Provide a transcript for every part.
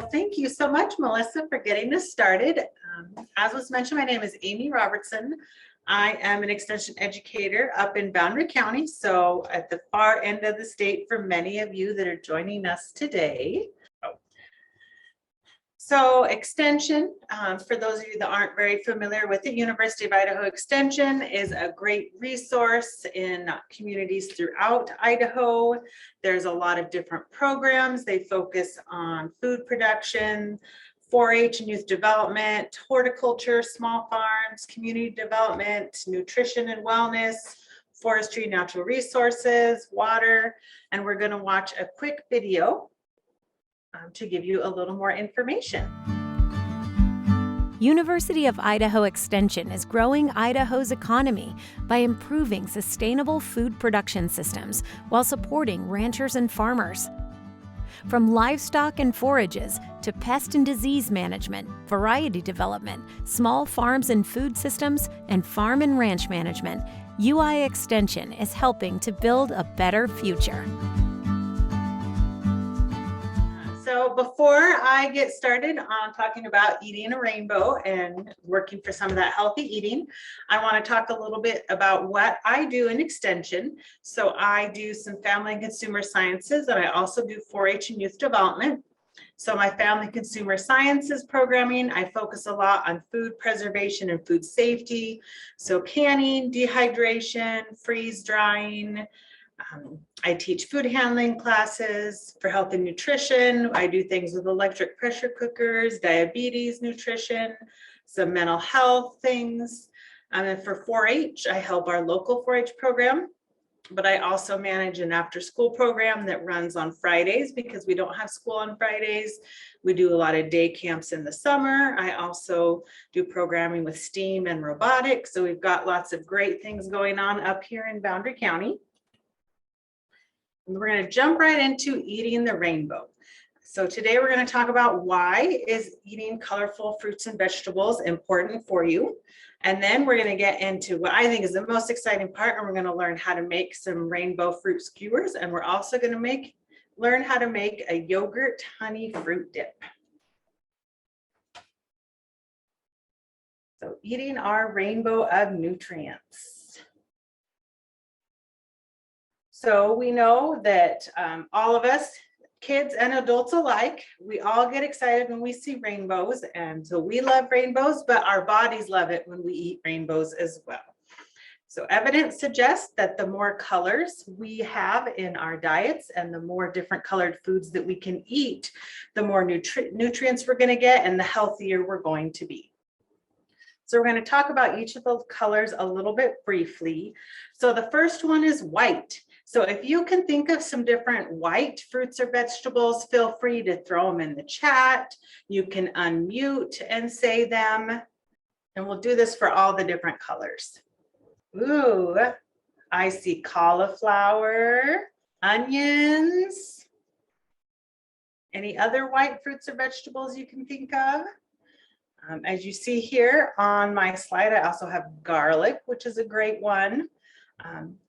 Well, thank you so much, Melissa, for getting us started. As was mentioned, my name is Amy Robertson. I am an extension educator up in Boundary County, so at the far end of the state for many of you that are joining us today. So extension, for those of you that aren't very familiar with it, University of Idaho Extension is a great resource in communities throughout Idaho. There's a lot of different programs. They focus on food production, 4-H and youth development, horticulture, small farms, community development, nutrition and wellness, forestry, natural resources, water, and we're going to watch a quick video to give you a little more information. University of Idaho Extension is growing Idaho's economy by improving sustainable food production systems while supporting ranchers and farmers. From livestock and forages to pest and disease management, variety development, small farms and food systems, and farm and ranch management, UI Extension is helping to build a better future. So before I get started on talking about eating a rainbow and working for some of that healthy eating, I want to talk a little bit about what I do in extension. So I do some family and consumer sciences, and I also do 4-H and youth development. So my family consumer sciences programming, I focus a lot on food preservation and food safety. So canning, dehydration, freeze drying. I teach food handling classes for health and nutrition. I do things with electric pressure cookers, diabetes, nutrition, some mental health things. And for 4-H, I help our local 4-H program, but I also manage an after-school program that runs on Fridays because we don't have school on Fridays. We do a lot of day camps in the summer. I also do programming with STEAM and robotics. So we've got lots of great things going on up here in Boundary County. We're going to jump right into eating the rainbow. So today we're going to talk about why is eating colorful fruits and vegetables important for you. And then we're going to get into what I think is the most exciting part, and we're going to learn how to make some rainbow fruit skewers. And we're also going to learn how to make a yogurt honey fruit dip. So eating our rainbow of nutrients. So we know that all of us, kids and adults alike, we all get excited when we see rainbows. And so we love rainbows, but our bodies love it when we eat rainbows as well. So evidence suggests that the more colors we have in our diets and the more different colored foods that we can eat, the more nutrients we're going to get and the healthier we're going to be. So we're going to talk about each of those colors a little bit briefly. So the first one is white. So if you can think of some different white fruits or vegetables, feel free to throw them in the chat. You can unmute and say them. And we'll do this for all the different colors. Ooh, I see cauliflower, onions. Any other white fruits or vegetables you can think of? As you see here on my slide, I also have garlic, which is a great one.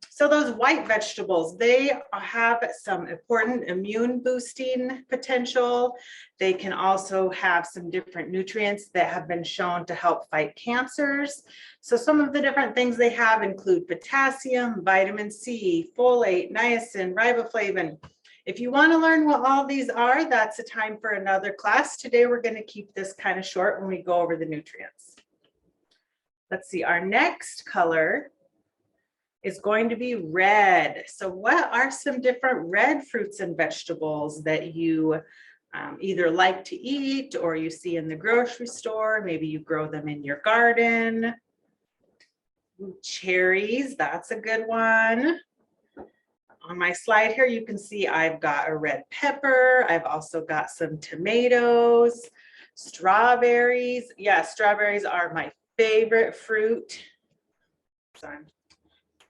So those white vegetables, they have some important immune boosting potential. They can also have some different nutrients that have been shown to help fight cancers. So some of the different things they have include potassium, vitamin C, folate, niacin, riboflavin. If you want to learn what all these are, that's a time for another class. Today, we're going to keep this kind of short when we go over the nutrients. Let's see, our next color is going to be red. So what are some different red fruits and vegetables that you either like to eat or you see in the grocery store? Maybe you grow them in your garden. Cherries, that's a good one. On my slide here, you can see I've got a red pepper. I've also got some tomatoes, strawberries. Yeah, strawberries are my favorite fruit. Sorry.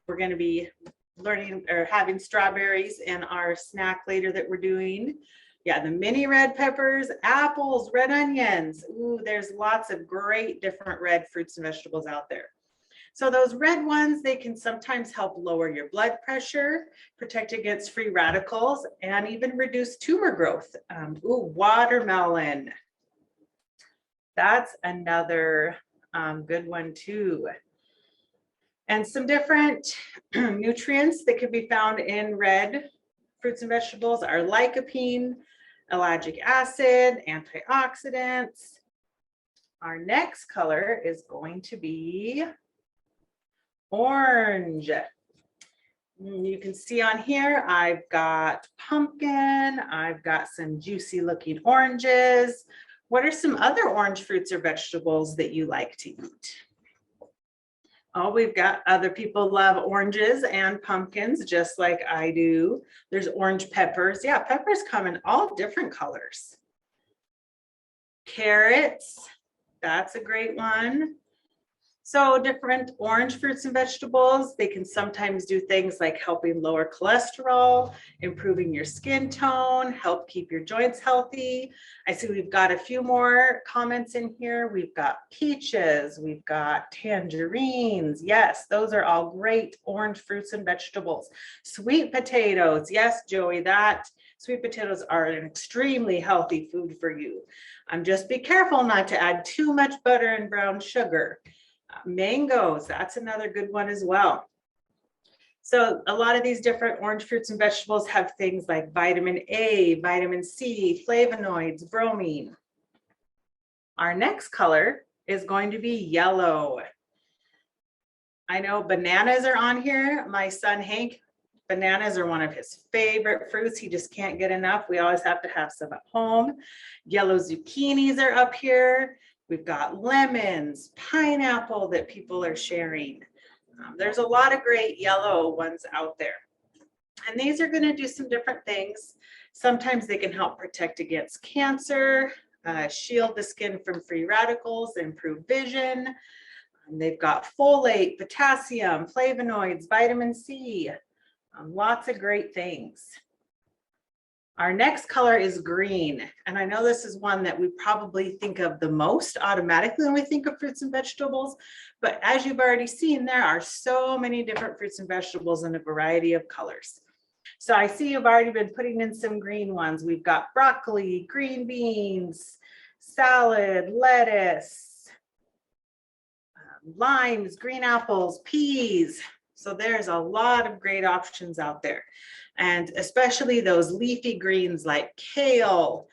We're going to be learning or having strawberries in our snack later that we're doing. Yeah, the mini red peppers, apples, red onions. Ooh, there's lots of great different red fruits and vegetables out there. So those red ones, they can sometimes help lower your blood pressure, protect against free radicals, and even reduce tumor growth. Watermelon. That's another good one too. And some different nutrients that can be found in red fruits and vegetables are lycopene, ellagic acid, antioxidants. Our next color is going to be orange. You can see on here, I've got pumpkin, I've got some juicy looking oranges. What are some other orange fruits or vegetables that you like to eat? Oh, we've got other people love oranges and pumpkins, just like I do. There's orange peppers. Yeah, peppers come in all different colors. Carrots, that's a great one. So different orange fruits and vegetables, they can sometimes do things like helping lower cholesterol, improving your skin tone, help keep your joints healthy. I see we've got a few more comments in here. We've got peaches, we've got tangerines. Yes, those are all great orange fruits and vegetables. Sweet potatoes. Yes, Joey, that sweet potatoes are an extremely healthy food for you. Just be careful not to add too much butter and brown sugar. Mangoes, that's another good one as well. So a lot of these different orange fruits and vegetables have things like vitamin A, vitamin C, flavonoids, bromine. Our next color is going to be yellow. I know bananas are on here. My son Hank, bananas are one of his favorite fruits. He just can't get enough. We always have to have some at home. Yellow zucchinis are up here. We've got lemons, pineapple that people are sharing. There's a lot of great yellow ones out there. And these are going to do some different things. Sometimes they can help protect against cancer, shield the skin from free radicals, improve vision. They've got folate, potassium, flavonoids, vitamin C, lots of great things. Our next color is green. And I know this is one that we probably think of the most automatically when we think of fruits and vegetables, but as you've already seen, there are so many different fruits and vegetables in a variety of colors. So I see you've already been putting in some green ones. We've got broccoli, green beans, salad, lettuce, limes, green apples, peas. So there's a lot of great options out there. And especially those leafy greens like kale,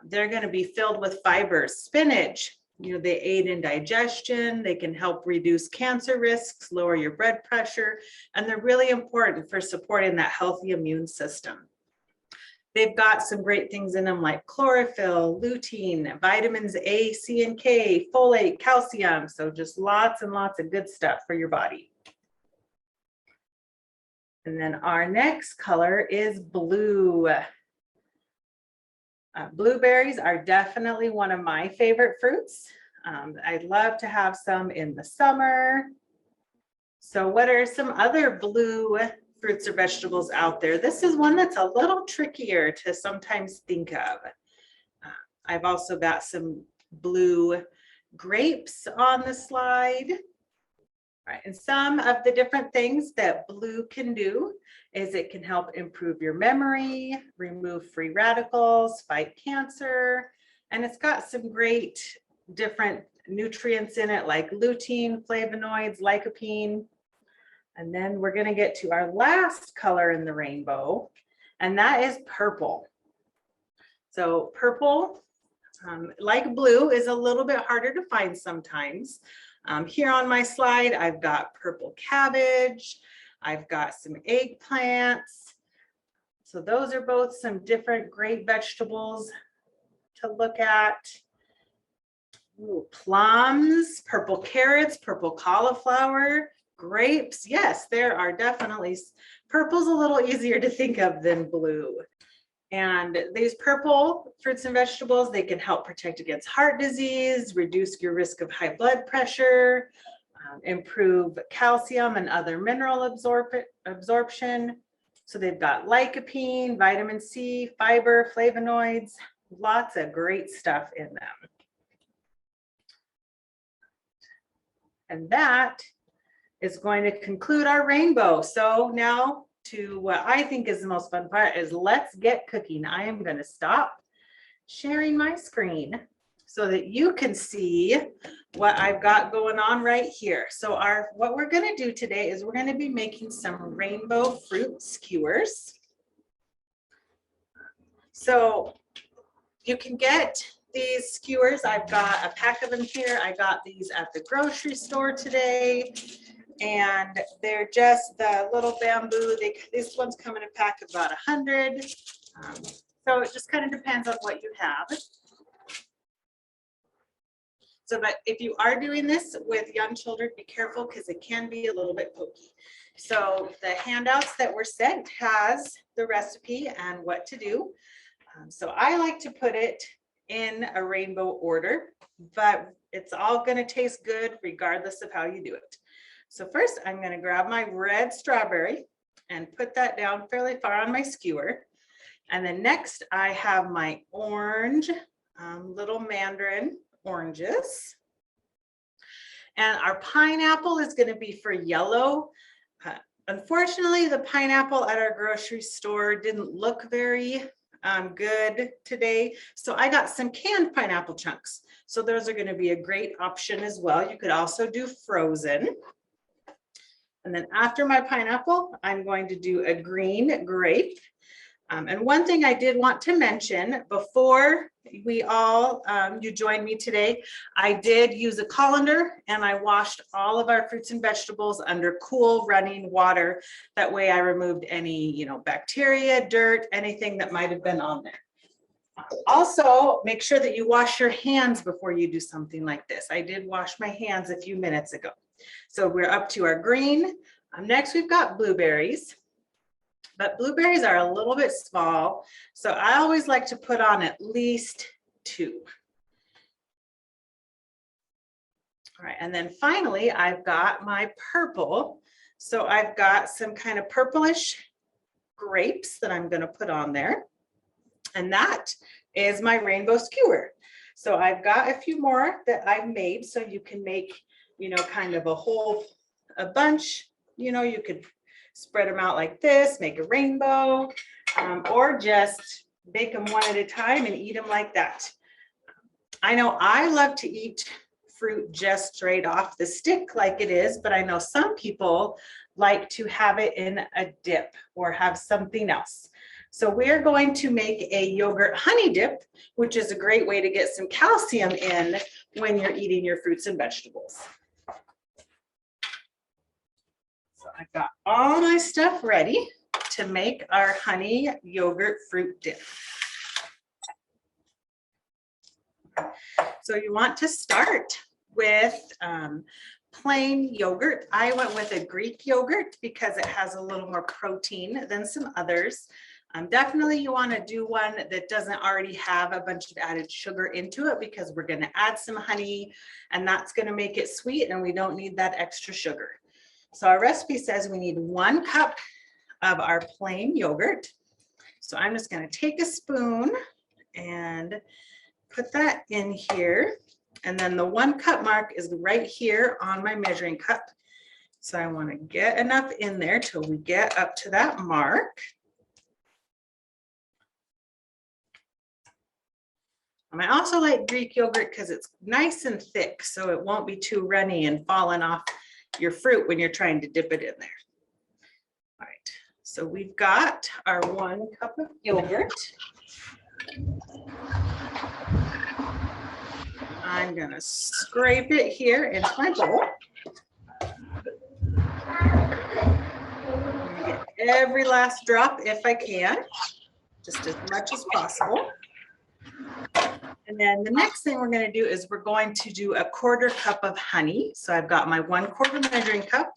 they're going to be filled with fibers. Spinach, they aid in digestion, they can help reduce cancer risks, lower your blood pressure, and they're really important for supporting that healthy immune system. They've got some great things in them like chlorophyll, lutein, vitamins A, C, and K, folate, calcium. So just lots and lots of good stuff for your body. And then our next color is blue. Blueberries are definitely one of my favorite fruits. I'd love to have some in the summer. So what are some other blue fruits or vegetables out there? This is one that's a little trickier to sometimes think of. I've also got some blue grapes on the slide. Right. And some of the different things that blue can do is it can help improve your memory, remove free radicals, fight cancer, and it's got some great different nutrients in it like lutein, flavonoids, lycopene. And then we're going to get to our last color in the rainbow, and that is purple. So purple, like blue, is a little bit harder to find sometimes. Here on my slide, I've got purple cabbage, I've got some eggplants. So those are both some different great vegetables to look at. Ooh, plums, purple carrots, purple cauliflower, grapes. Yes, there are definitely, purple's a little easier to think of than blue. And these purple fruits and vegetables, they can help protect against heart disease, reduce your risk of high blood pressure, improve calcium and other mineral absorption. So they've got lycopene, vitamin C, fiber, flavonoids, lots of great stuff in them. And that is going to conclude our rainbow. So now to what I think is the most fun part is let's get cooking. I am going to stop sharing my screen so that you can see what I've got going on right here. So what we're going to do today is we're going to be making some rainbow fruit skewers. So you can get these skewers. I've got a pack of them here. I got these at the grocery store today, and they're just the little bamboo. This one's come in a pack of about 100. So it just kind of depends on what you have. So, but if you are doing this with young children, be careful because it can be a little bit pokey. So the handouts that were sent has the recipe and what to do. So I like to put it in a rainbow order, but it's all going to taste good regardless of how you do it. So first I'm going to grab my red strawberry and put that down fairly far on my skewer. And then next I have my orange, little mandarin oranges. And our pineapple is going to be for yellow. Unfortunately, the pineapple at our grocery store didn't look very good today. So I got some canned pineapple chunks. So those are going to be a great option as well. You could also do frozen. And then after my pineapple, I'm going to do a green grape. And one thing I did want to mention before you joined me today, I did use a colander and I washed all of our fruits and vegetables under cool running water. That way I removed any, bacteria, dirt, anything that might have been on there. Also, make sure that you wash your hands before you do something like this. I did wash my hands a few minutes ago. So we're up to our green. Next, we've got blueberries. But blueberries are a little bit small, so I always like to put on at least 2. All right, and then finally, I've got my purple. So I've got some kind of purplish grapes that I'm going to put on there. And that is my rainbow skewer. So I've got a few more that I've made, so you can make, kind of a bunch, you could spread them out like this, make a rainbow, or just bake them one at a time and eat them like that. I know I love to eat fruit just straight off the stick like it is, but I know some people like to have it in a dip or have something else. So we're going to make a yogurt honey dip, which is a great way to get some calcium in when you're eating your fruits and vegetables. So I've got all my stuff ready to make our honey yogurt fruit dip. So you want to start with plain yogurt. I went with a Greek yogurt because it has a little more protein than some others. Definitely you want to do one that doesn't already have a bunch of added sugar into it, because we're going to add some honey and that's going to make it sweet and we don't need that extra sugar. So our recipe says we need 1 cup of our plain yogurt. So I'm just going to take a spoon and put that in here. And then the 1 cup mark is right here on my measuring cup. So I want to get enough in there till we get up to that mark. I also like Greek yogurt because it's nice and thick, so it won't be too runny and falling off your fruit when you're trying to dip it in there. All right, so we've got our 1 cup of yogurt. I'm gonna scrape it here into my bowl. I'm gonna get every last drop if I can, just as much as possible. And then the next thing we're going to do is we're going to do a 1/4 cup of honey. So I've got my 1/4 measuring cup,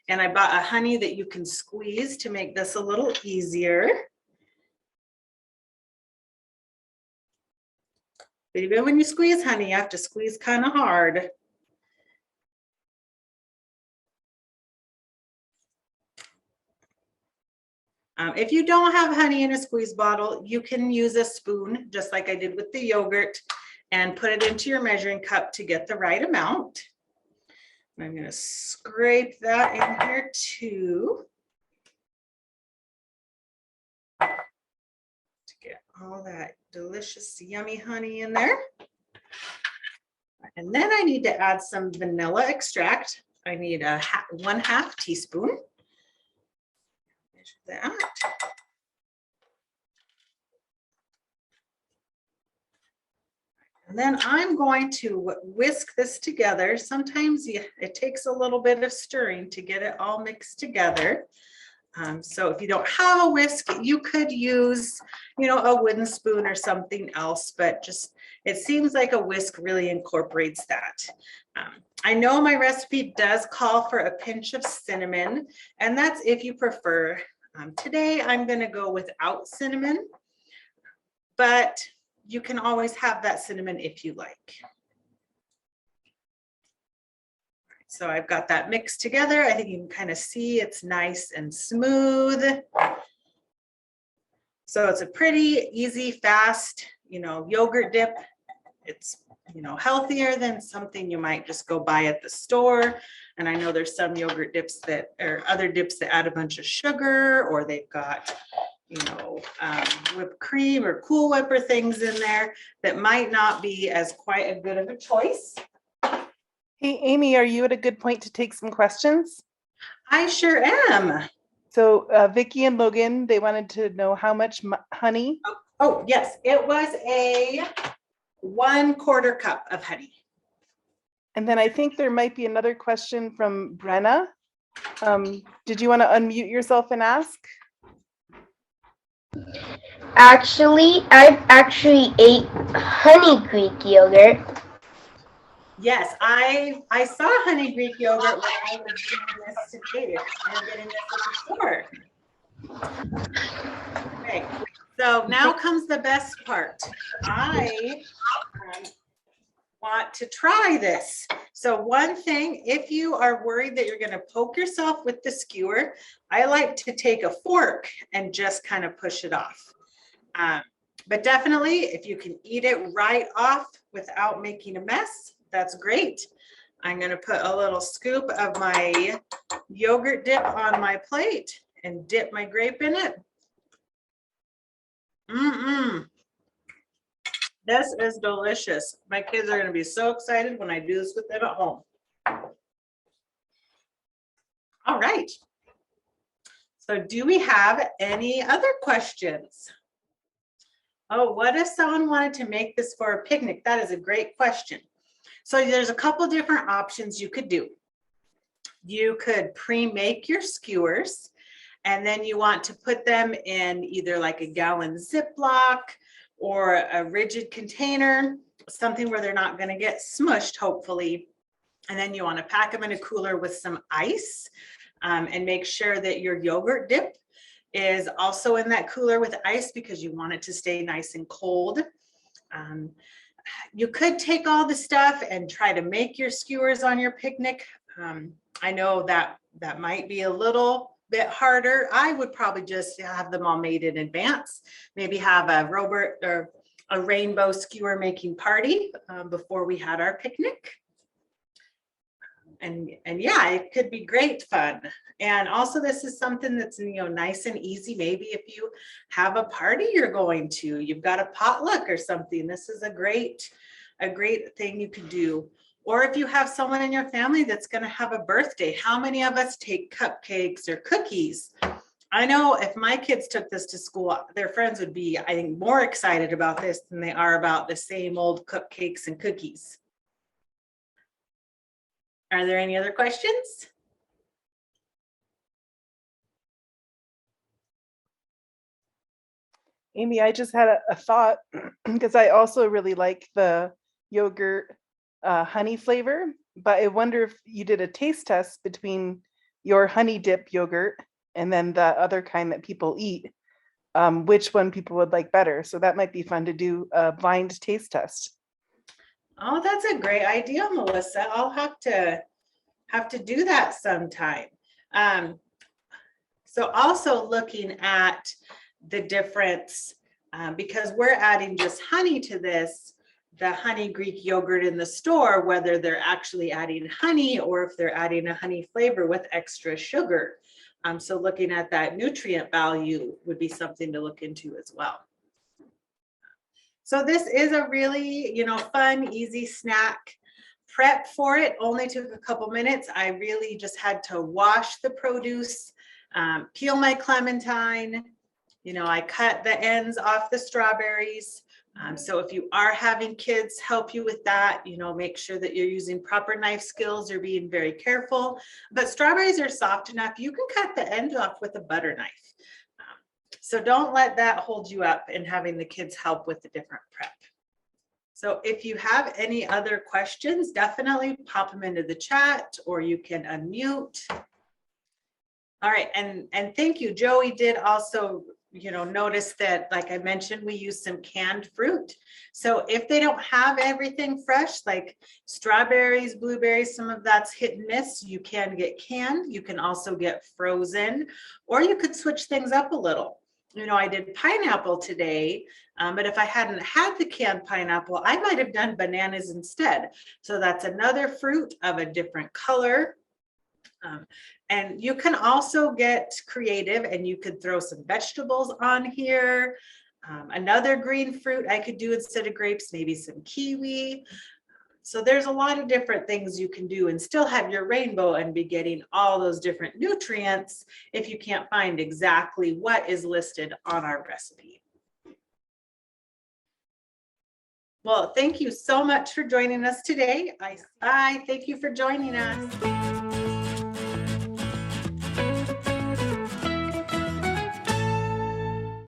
and I bought a honey that you can squeeze to make this a little easier. But even when you squeeze honey, you have to squeeze kind of hard. If you don't have honey in a squeeze bottle, you can use a spoon, just like I did with the yogurt, and put it into your measuring cup to get the right amount. I'm going to scrape that in here too. To get all that delicious, yummy honey in there. And then I need to add some vanilla extract. I need a 1/2 teaspoon. Measure that. And then I'm going to whisk this together. Sometimes it takes a little bit of stirring to get it all mixed together. So if you don't have a whisk, you could use, a wooden spoon or something else, but just, it seems like a whisk really incorporates that. I know my recipe does call for a pinch of cinnamon, and that's if you prefer. Today, I'm going to go without cinnamon, but you can always have that cinnamon if you like. So I've got that mixed together. I think you can kind of see it's nice and smooth. So it's a pretty easy, fast, yogurt dip. It's, healthier than something you might just go buy at the store. And I know there's some yogurt dips or other dips that add a bunch of sugar, or they've got, whipped cream or Cool Whip or things in there that might not be as quite a good of a choice. Hey, Amy, are you at a good point to take some questions? I sure am. So Vicki and Logan, they wanted to know how much honey. Oh, yes, it was a 1/4 cup of honey. And then I think there might be another question from Brenna. Did you want to unmute yourself and ask? Actually, I've ate honey Greek yogurt. Yes, I saw honey Greek yogurt when I was doing this today. I'm getting this at the store. Okay, so now comes the best part. I want to try this. So one thing, if you are worried that you're going to poke yourself with the skewer, I like to take a fork and just kind of push it off. But definitely, if you can eat it right off without making a mess, that's great. I'm going to put a little scoop of my yogurt dip on my plate and dip my grape in it. This is delicious. My kids are going to be so excited when I do this with them at home. All right. So do we have any other questions? Oh, what if someone wanted to make this for a picnic? That is a great question. So there's a couple different options you could do. You could pre-make your skewers, and then you want to put them in either like a gallon Ziploc or a rigid container, something where they're not going to get smushed, hopefully. And then you want to pack them in a cooler with some ice, and make sure that your yogurt dip is also in that cooler with ice because you want it to stay nice and cold. You could take all the stuff and try to make your skewers on your picnic. I know that might be a little bit harder. I would probably just have them all made in advance. Maybe have a rainbow skewer making party before we had our picnic. And yeah, it could be great fun. And also this is something that's, nice and easy. Maybe if you have a party you're going to, you've got a potluck or something, this is a great thing you could do. Or if you have someone in your family that's going to have a birthday, how many of us take cupcakes or cookies? I know if my kids took this to school, their friends would be, I think, more excited about this than they are about the same old cupcakes and cookies. Are there any other questions? Amy, I just had a thought because I also really like the yogurt honey flavor, but I wonder if you did a taste test between your honey dip yogurt and then the other kind that people eat, which one people would like better. So that might be fun to do a blind taste test. Oh, that's a great idea, Melissa. I'll have to do that sometime. So also looking at the difference, because we're adding just honey to this, the honey Greek yogurt in the store, whether they're actually adding honey or if they're adding a honey flavor with extra sugar. So looking at that nutrient value would be something to look into as well. So this is a really, fun, easy snack. Prep for it only took a couple minutes. I really just had to wash the produce, peel my clementine. I cut the ends off the strawberries. So if you are having kids help you with that, make sure that you're using proper knife skills, you're being very careful. But strawberries are soft enough, you can cut the end off with a butter knife. So don't let that hold you up in having the kids help with the different prep. So if you have any other questions, definitely pop them into the chat or you can unmute. All right, and thank you. Joey did also notice that, like I mentioned, we use some canned fruit. So if they don't have everything fresh, like strawberries, blueberries, some of that's hit and miss, you can get canned. You can also get frozen, or you could switch things up a little. I did pineapple today, but if I hadn't had the canned pineapple, I might have done bananas instead. So that's another fruit of a different color. And you can also get creative and you could throw some vegetables on here. Another green fruit I could do instead of grapes, maybe some kiwi. So there's a lot of different things you can do and still have your rainbow and be getting all those different nutrients if you can't find exactly what is listed on our recipe. Well, thank you so much for joining us today. Bye. Thank you for joining us.